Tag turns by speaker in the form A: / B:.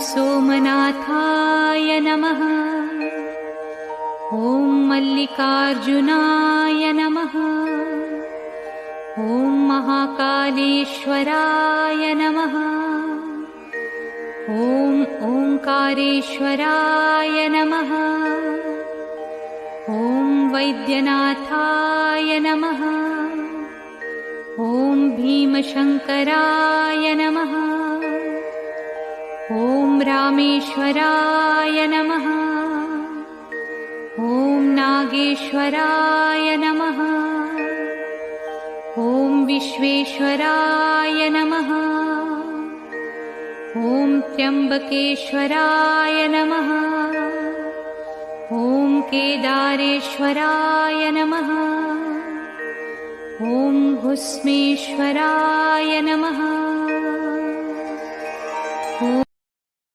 A: सोमनाथाय नमः। ॐ मल्लिकार्जुनाय नमः। ॐ महाकालेश्वराय नमः। ॐ ओंकारेश्वराय नमः। ॐ वैद्यनाथाय नमः। ॐ भीमशंकराय नमः। ॐ रामेश्वराय नमः। ॐ नागेश्वराय नमः। ॐ विश्वेश्वराय नमः। ॐ त्र्यंबकेश्वराय नमः। ॐ केदारेश्वराय नमः। ॐ भुस्मेश्वराय नमः।